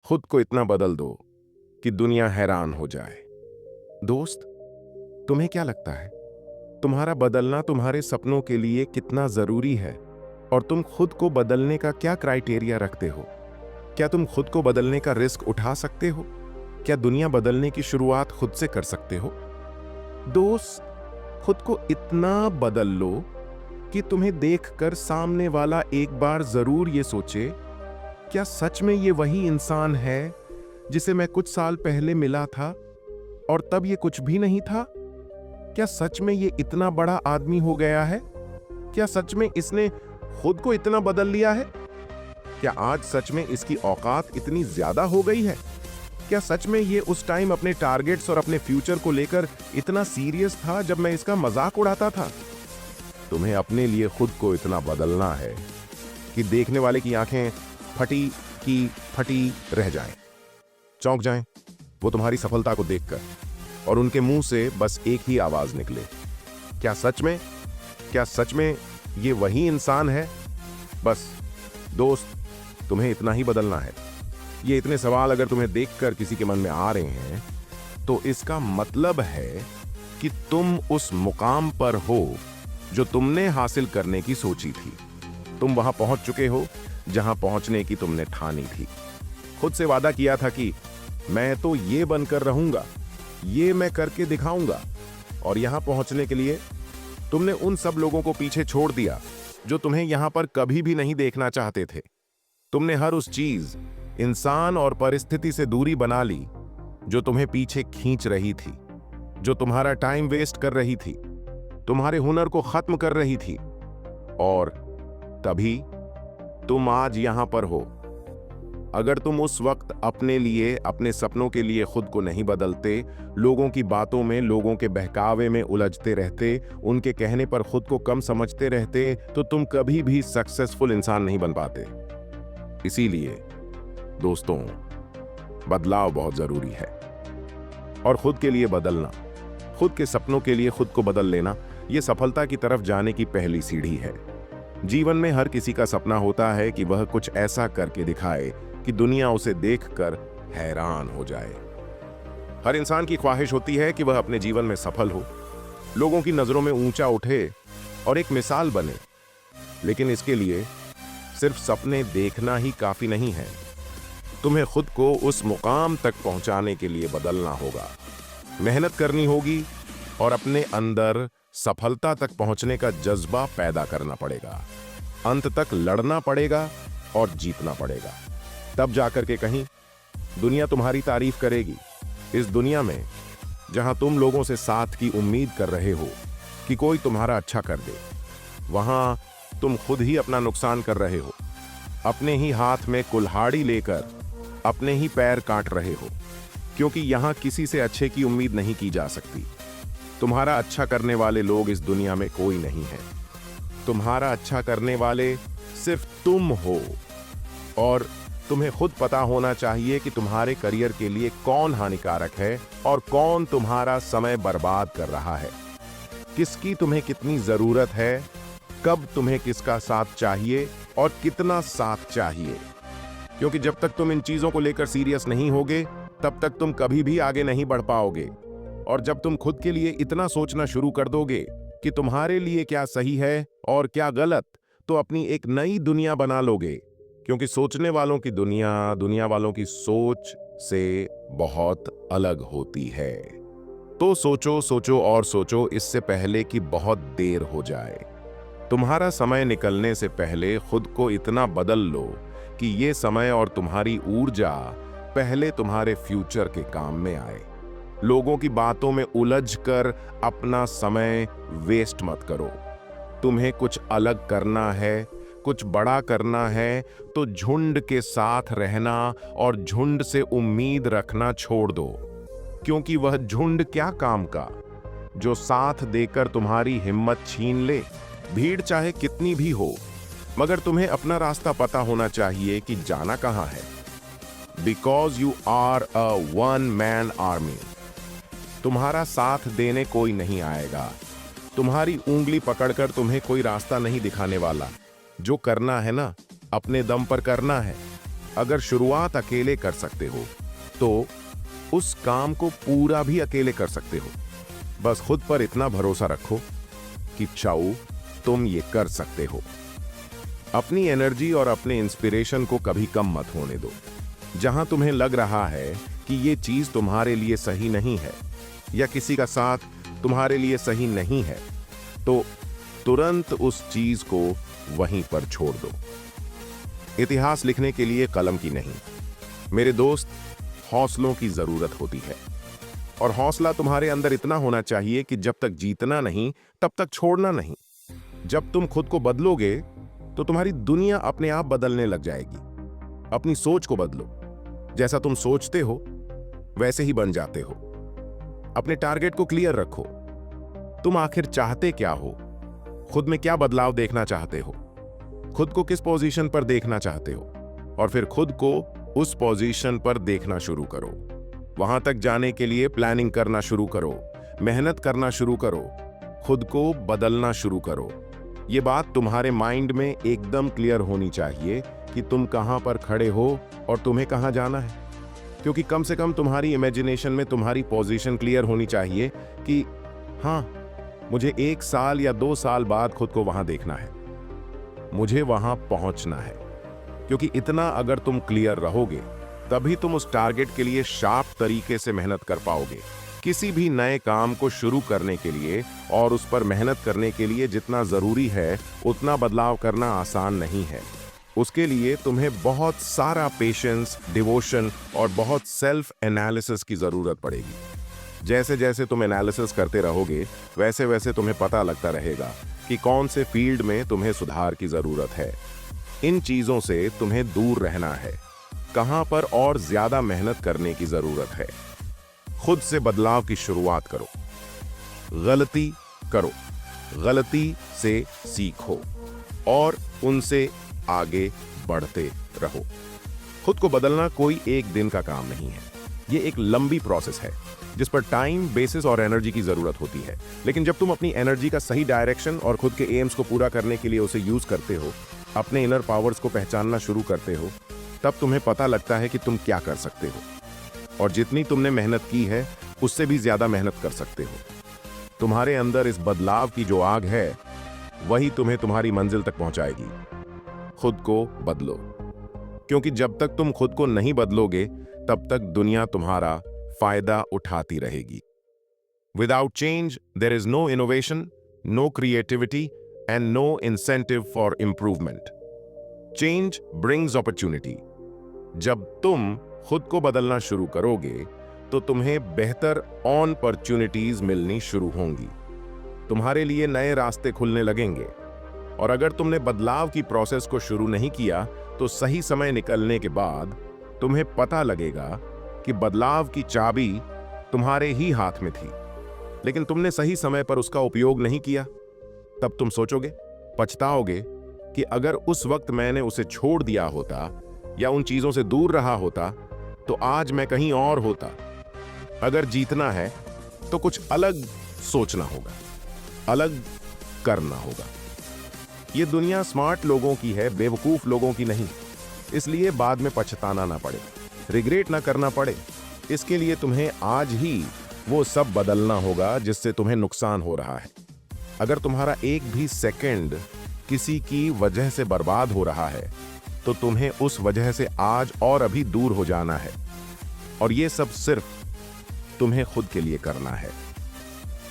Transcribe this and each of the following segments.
खुद को इतना बदल दो कि दुनिया हैरान हो जाए। दोस्त, तुम्हें क्या लगता है, तुम्हारा बदलना तुम्हारे सपनों के लिए कितना जरूरी है? और तुम खुद को बदलने का क्या क्राइटेरिया रखते हो? क्या तुम खुद को बदलने का रिस्क उठा सकते हो? क्या दुनिया बदलने की शुरुआत खुद से कर सकते हो? दोस्त, खुद को इतना बदल लो कि तुम्हें देखकर सामने वाला एक बार जरूर ये सोचे, क्या सच में ये वही इंसान है जिसे मैं कुछ साल पहले मिला था और तब ये कुछ भी नहीं था? क्या सच में ये इतना बड़ा आदमी हो गया है? क्या सच में इसने खुद को इतना बदल लिया है? क्या आज सच में इसकी औकात इतनी ज्यादा हो गई है? क्या सच में ये उस टाइम अपने टारगेट्स और अपने फ्यूचर को लेकर इतना सीरियस था जब मैं इसका मजाक उड़ाता था? तुम्हें अपने लिए खुद को इतना बदलना है कि देखने वाले की आंखें फटी की फटी रह जाएं, चौंक जाएं वो तुम्हारी सफलता को देखकर, और उनके मुंह से बस एक ही आवाज निकले, क्या सच में? क्या सच में ये वही इंसान है? बस दोस्त, तुम्हें इतना ही बदलना है। ये इतने सवाल अगर तुम्हें देखकर किसी के मन में आ रहे हैं तो इसका मतलब है कि तुम उस मुकाम पर हो जो तुमने हासिल करने की सोची थी। तुम वहां पहुंच चुके हो जहां पहुंचने की तुमने ठानी थी। खुद से वादा किया था कि मैं तो ये बनकर रहूंगा, ये मैं करके दिखाऊंगा। और यहां पहुंचने के लिए तुमने उन सब लोगों को पीछे छोड़ दिया जो तुम्हें यहां पर कभी भी नहीं देखना चाहते थे। तुमने हर उस चीज, इंसान और परिस्थिति से दूरी बना ली जो तुम्हें पीछे खींच रही थी, जो तुम्हारा टाइम वेस्ट कर रही थी, तुम्हारे हुनर को खत्म कर रही थी। और तभी तुम आज यहां पर हो। अगर तुम उस वक्त अपने लिए, अपने सपनों के लिए खुद को नहीं बदलते, लोगों की बातों में, लोगों के बहकावे में उलझते रहते, उनके कहने पर खुद को कम समझते रहते, तो तुम कभी भी सक्सेसफुल इंसान नहीं बन पाते। इसीलिए दोस्तों, बदलाव बहुत जरूरी है। और खुद के लिए बदलना, खुद के सपनों के लिए खुद को बदल लेना, यह सफलता की तरफ जाने की पहली सीढ़ी है। जीवन में हर किसी का सपना होता है कि वह कुछ ऐसा करके दिखाए कि दुनिया उसे देखकर हैरान हो जाए। हर इंसान की ख्वाहिश होती है कि वह अपने जीवन में सफल हो, लोगों की नजरों में ऊंचा उठे और एक मिसाल बने। लेकिन इसके लिए सिर्फ सपने देखना ही काफी नहीं है। तुम्हें खुद को उस मुकाम तक पहुंचाने के लिए बदलना होगा, मेहनत करनी होगी और अपने अंदर सफलता तक पहुंचने का जज्बा पैदा करना पड़ेगा। अंत तक लड़ना पड़ेगा और जीतना पड़ेगा। तब जाकर के कहीं दुनिया तुम्हारी तारीफ करेगी। इस दुनिया में जहां तुम लोगों से साथ की उम्मीद कर रहे हो कि कोई तुम्हारा अच्छा कर दे, वहां तुम खुद ही अपना नुकसान कर रहे हो। अपने ही हाथ में कुल्हाड़ी लेकर अपने ही पैर काट रहे हो, क्योंकि यहां किसी से अच्छे की उम्मीद नहीं की जा सकती। तुम्हारा अच्छा करने वाले लोग इस दुनिया में कोई नहीं है। तुम्हारा अच्छा करने वाले सिर्फ तुम हो। और तुम्हें खुद पता होना चाहिए कि तुम्हारे करियर के लिए कौन हानिकारक है और कौन तुम्हारा समय बर्बाद कर रहा है। किसकी तुम्हें कितनी जरूरत है, कब तुम्हें किसका साथ चाहिए और कितना साथ चाहिए। क्योंकि जब तक तुम इन चीजों को लेकर सीरियस नहीं होगे, तब तक तुम कभी भी आगे नहीं बढ़ पाओगे। और जब तुम खुद के लिए इतना सोचना शुरू कर दोगे कि तुम्हारे लिए क्या सही है और क्या गलत, तो अपनी एक नई दुनिया बना लोगे। क्योंकि सोचने वालों की दुनिया, दुनिया वालों की सोच से बहुत अलग होती है। तो सोचो, सोचो और सोचो, इससे पहले कि बहुत देर हो जाए। तुम्हारा समय निकलने से पहले खुद को इतना बदल लो कि ये समय और तुम्हारी ऊर्जा पहले तुम्हारे फ्यूचर के काम में आए। लोगों की बातों में उलझकर अपना समय वेस्ट मत करो। तुम्हें कुछ अलग करना है, कुछ बड़ा करना है, तो झुंड के साथ रहना और झुंड से उम्मीद रखना छोड़ दो। क्योंकि वह झुंड क्या काम का जो साथ देकर तुम्हारी हिम्मत छीन ले। भीड़ चाहे कितनी भी हो, मगर तुम्हें अपना रास्ता पता होना चाहिए कि जाना कहां है। Because you are a one man army. तुम्हारा साथ देने कोई नहीं आएगा। तुम्हारी उंगली पकड़कर तुम्हें कोई रास्ता नहीं दिखाने वाला। जो करना है ना, अपने दम पर करना है। अगर शुरुआत अकेले कर सकते हो तो उस काम को पूरा भी अकेले कर सकते हो। बस खुद पर इतना भरोसा रखो कि चाओ तुम ये कर सकते हो। अपनी एनर्जी और अपने इंस्पिरेशन को कभी कम मत होने दो। जहां तुम्हें लग रहा है कि ये चीज तुम्हारे लिए सही नहीं है या किसी का साथ तुम्हारे लिए सही नहीं है, तो तुरंत उस चीज को वहीं पर छोड़ दो। इतिहास लिखने के लिए कलम की नहीं, मेरे दोस्त, हौसलों की जरूरत होती है। और हौसला तुम्हारे अंदर इतना होना चाहिए कि जब तक जीतना नहीं तब तक छोड़ना नहीं। जब तुम खुद को बदलोगे तो तुम्हारी दुनिया अपने आप बदलने लग जाएगी। अपनी सोच को बदलो। जैसा तुम सोचते हो वैसे ही बन जाते हो। अपने टारगेट को क्लियर रखो। तुम आखिर चाहते क्या हो? खुद में क्या बदलाव देखना चाहते हो? खुद को किस पोजीशन पर देखना चाहते हो? और फिर खुद को उस पोजीशन पर देखना शुरू करो। वहां तक जाने के लिए प्लानिंग करना शुरू करो, मेहनत करना शुरू करो, खुद को बदलना शुरू करो। ये बात तुम्हारे माइंड में एकदम क्लियर होनी चाहिए कि तुम कहां पर खड़े हो और तुम्हें कहां जाना है। क्योंकि कम से कम तुम्हारी इमेजिनेशन में तुम्हारी पोजीशन क्लियर होनी चाहिए कि हाँ, मुझे 1 साल या 2 साल बाद खुद को वहां देखना है, मुझे वहां पहुंचना है। क्योंकि इतना अगर तुम क्लियर रहोगे तभी तुम उस टारगेट के लिए शार्प तरीके से मेहनत कर पाओगे। किसी भी नए काम को शुरू करने के लिए और उस पर मेहनत करने के लिए जितना जरूरी है उतना बदलाव करना आसान नहीं है। उसके लिए तुम्हें बहुत सारा पेशेंस, डिवोशन और बहुत सेल्फ एनालिसिस की जरूरत पड़ेगी। जैसे जैसे तुम एनालिसिस करते रहोगे वैसे वैसे तुम्हें पता लगता रहेगा कि कौन से फील्ड में तुम्हें सुधार की जरूरत है। इन चीजों से तुम्हें दूर रहना है। कहां पर और ज्यादा मेहनत करने की जरूरत है। खुद से बदलाव की शुरुआत करो। गलती करो, गलती से सीखो और उनसे आगे बढ़ते रहो। खुद को बदलना कोई एक दिन का काम नहीं है। ये एक लंबी प्रोसेस है जिस पर टाइम, बेसिस और एनर्जी की जरूरत होती है। लेकिन जब तुम अपनी एनर्जी का सही डायरेक्शन और खुद के एम्स को पूरा करने के लिए उसे यूज करते हो, अपने इनर पावर्स को पहचानना शुरू करते हो, तब तुम्हें पता लगता है कि तुम क्या कर सकते हो। और जितनी तुमने मेहनत की है उससे भी ज्यादा मेहनत कर सकते हो। तुम्हारे अंदर इस बदलाव की जो आग है वही तुम्हें तुम्हारी मंजिल तक पहुंचाएगी। खुद को बदलो, क्योंकि जब तक तुम खुद को नहीं बदलोगे तब तक दुनिया तुम्हारा फायदा उठाती रहेगी। Without change there is no innovation, no creativity and no incentive for improvement. Change brings opportunity. जब तुम खुद को बदलना शुरू करोगे तो तुम्हें बेहतर अपॉर्चुनिटीज मिलनी शुरू होंगी। तुम्हारे लिए नए रास्ते खुलने लगेंगे। और अगर तुमने बदलाव की प्रोसेस को शुरू नहीं किया तो सही समय निकलने के बाद तुम्हें पता लगेगा कि बदलाव की चाबी तुम्हारे ही हाथ में थी, लेकिन तुमने सही समय पर उसका उपयोग नहीं किया। तब तुम सोचोगे, पछताओगे कि अगर उस वक्त मैंने उसे छोड़ दिया होता या उन चीजों से दूर रहा होता तो आज मैं कहीं और होता। अगर जीतना है तो कुछ अलग सोचना होगा, अलग करना होगा। ये दुनिया स्मार्ट लोगों की है, बेवकूफ लोगों की नहीं। इसलिए बाद में पछताना ना पड़े, रिग्रेट ना करना पड़े, इसके लिए तुम्हें आज ही वो सब बदलना होगा जिससे तुम्हें नुकसान हो रहा है। अगर तुम्हारा एक भी सेकंड किसी की वजह से बर्बाद हो रहा है तो तुम्हें उस वजह से आज और अभी दूर हो जाना है। और ये सब सिर्फ तुम्हें खुद के लिए करना है।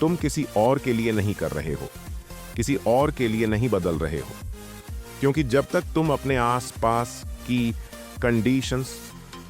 तुम किसी और के लिए नहीं कर रहे हो, किसी और के लिए नहीं बदल रहे हो। क्योंकि जब तक तुम अपने आसपास की कंडीशंस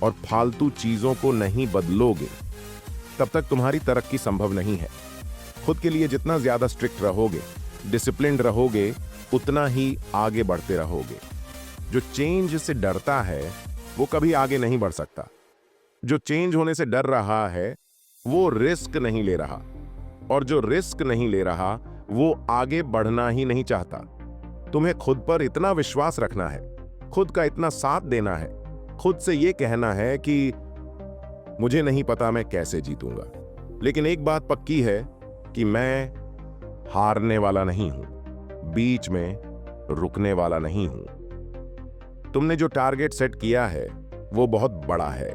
और फालतू चीजों को नहीं बदलोगे तब तक तुम्हारी तरक्की संभव नहीं है। खुद के लिए जितना ज्यादा स्ट्रिक्ट रहोगे, डिसिप्लिन्ड रहोगे, उतना ही आगे बढ़ते रहोगे। जो चेंज से डरता है वो कभी आगे नहीं बढ़ सकता। जो चेंज होने से डर रहा है वो रिस्क नहीं ले रहा, और जो रिस्क नहीं ले रहा वो आगे बढ़ना ही नहीं चाहता। तुम्हें खुद पर इतना विश्वास रखना है, खुद का इतना साथ देना है, खुद से ये कहना है कि मुझे नहीं पता मैं कैसे जीतूंगा, लेकिन एक बात पक्की है कि मैं हारने वाला नहीं हूं, बीच में रुकने वाला नहीं हूं। तुमने जो टारगेट सेट किया है वो बहुत बड़ा है।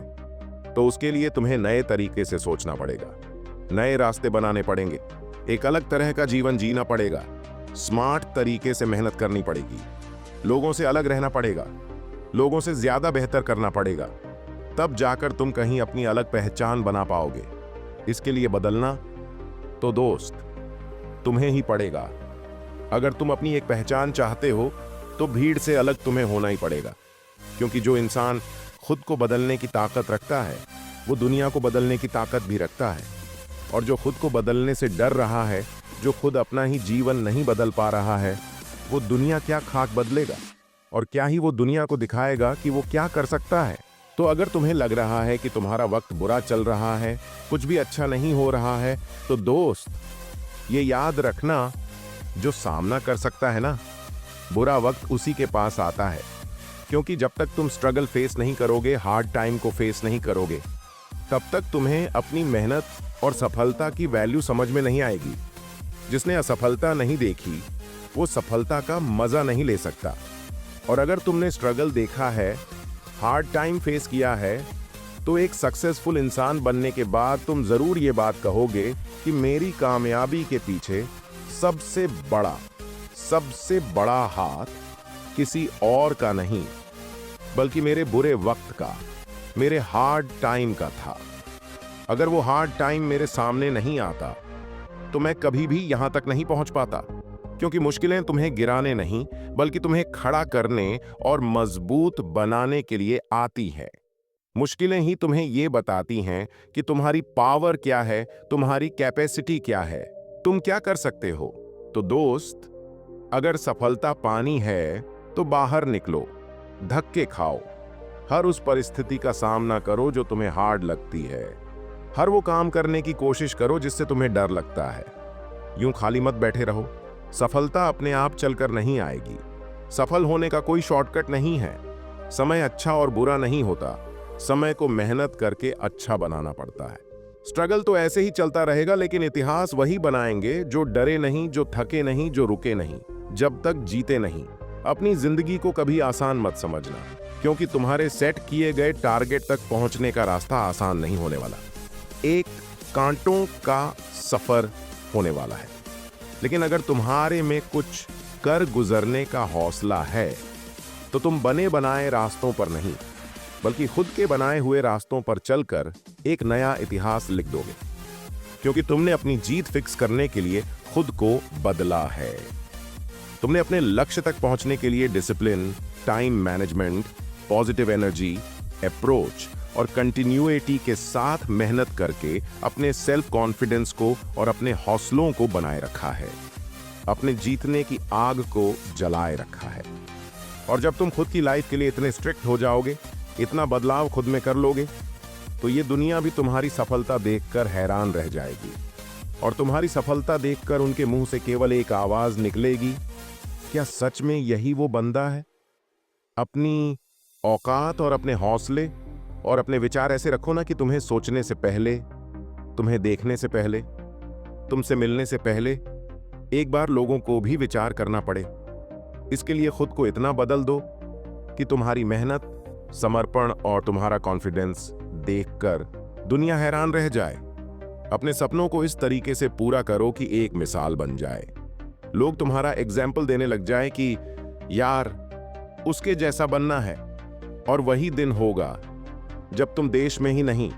तो उसके लिए तुम्हें नए तरीके से सोचना पड़ेगा, नए रास्ते बनाने पड़ेंगे, एक अलग तरह का जीवन जीना पड़ेगा, स्मार्ट तरीके से मेहनत करनी पड़ेगी, लोगों से अलग रहना पड़ेगा, लोगों से ज्यादा बेहतर करना पड़ेगा। तब जाकर तुम कहीं अपनी अलग पहचान बना पाओगे। इसके लिए बदलना तो दोस्त तुम्हें ही पड़ेगा। अगर तुम अपनी एक पहचान चाहते हो तो भीड़ से अलग तुम्हें होना ही पड़ेगा, क्योंकि जो इंसान खुद को बदलने की ताकत रखता है वो दुनिया को बदलने की ताकत भी रखता है। और जो खुद को बदलने से डर रहा है, जो खुद अपना ही जीवन नहीं बदल पा रहा है, वो दुनिया क्या खाक बदलेगा और क्या ही वो दुनिया को दिखाएगा कि वो क्या कर सकता है। तो अगर तुम्हें लग रहा है कि तुम्हारा वक्त बुरा चल रहा है, कुछ भी अच्छा नहीं हो रहा है, तो दोस्त ये याद रखना, जो सामना कर सकता है ना, बुरा वक्त उसी के पास आता है। क्योंकि जब तक तुम स्ट्रगल फेस नहीं करोगे, हार्ड टाइम को फेस नहीं करोगे, तब तक तुम्हें अपनी मेहनत और सफलता की वैल्यू समझ में नहीं आएगी। जिसने असफलता नहीं देखी वो सफलता का मजा नहीं ले सकता। और अगर तुमने स्ट्रगल देखा है, हार्ड टाइम फेस किया है, तो एक सक्सेसफुल इंसान बनने के बाद तुम जरूर ये बात कहोगे कि मेरी कामयाबी के पीछे सबसे बड़ा हाथ किसी और का नहीं, बल्कि मेरे बुरे वक्त का, मेरे हार्ड टाइम का था। अगर वो हार्ड टाइम मेरे सामने नहीं आता तो मैं कभी भी यहां तक नहीं पहुंच पाता। क्योंकि मुश्किलें तुम्हें गिराने नहीं, बल्कि तुम्हें खड़ा करने और मजबूत बनाने के लिए आती है। मुश्किलें ही तुम्हें ये बताती हैं कि तुम्हारी पावर क्या है, तुम्हारी कैपेसिटी क्या है, तुम क्या कर सकते हो। तो दोस्त, अगर सफलता पानी है तो बाहर निकलो, धक्के खाओ, हर उस परिस्थिति का सामना करो जो तुम्हें हार्ड लगती है, हर वो काम करने की कोशिश करो जिससे तुम्हें डर लगता है। यूं खाली मत बैठे रहो। सफलता अपने आप चलकर नहीं आएगी। सफल होने का कोई शॉर्टकट नहीं है। समय अच्छा और बुरा नहीं होता, समय को मेहनत करके अच्छा बनाना पड़ता है। स्ट्रगल तो ऐसे ही चलता रहेगा, लेकिन इतिहास वही बनाएंगे जो डरे नहीं, जो थके नहीं, जो रुके नहीं, जब तक जीते नहीं। अपनी जिंदगी को कभी आसान मत समझना, क्योंकि तुम्हारे सेट किए गए टारगेट तक पहुंचने का रास्ता आसान नहीं होने वाला। एक कांटों का सफर होने वाला है। लेकिन अगर तुम्हारे में कुछ कर गुजरने का हौसला है तो तुम बने बनाए रास्तों पर नहीं, बल्कि खुद के बनाए हुए रास्तों पर चलकर एक नया इतिहास लिख दोगे। क्योंकि तुमने अपनी जीत फिक्स करने के लिए खुद को बदला है। तुमने अपने लक्ष्य तक पहुंचने के लिए discipline, time management, positive energy, approach और कंटिन्यूटी के साथ मेहनत करके अपने सेल्फ कॉन्फिडेंस को और अपने हौसलों को बनाए रखा है, अपने जीतने की आग को जलाए रखा है। और जब तुम खुद की लाइफ के लिए इतने स्ट्रिक्ट हो जाओगे, इतना बदलाव खुद में कर लोगे, तो ये दुनिया भी तुम्हारी सफलता देखकर हैरान रह जाएगी। और तुम्हारी सफलता देखकर उनके मुंह से केवल एक आवाज निकलेगी, क्या सच में यही वो बंदा है। अपनी औकात और अपने हौसले और अपने विचार ऐसे रखो ना कि तुम्हें सोचने से पहले, तुम्हें देखने से पहले, तुमसे मिलने से पहले एक बार लोगों को भी विचार करना पड़े। इसके लिए खुद को इतना बदल दो कि तुम्हारी मेहनत, समर्पण और तुम्हारा कॉन्फिडेंस देखकर दुनिया हैरान रह जाए। अपने सपनों को इस तरीके से पूरा करो कि एक मिसाल बन जाए। लोग तुम्हारा एग्जाम्पल देने लग जाए कि यार उसके जैसा बनना है। और वही दिन होगा जब तुम देश में ही नहीं,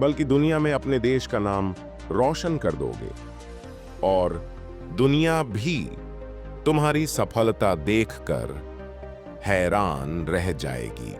बल्कि दुनिया में अपने देश का नाम रोशन कर दोगे। और दुनिया भी तुम्हारी सफलता देखकर हैरान रह जाएगी।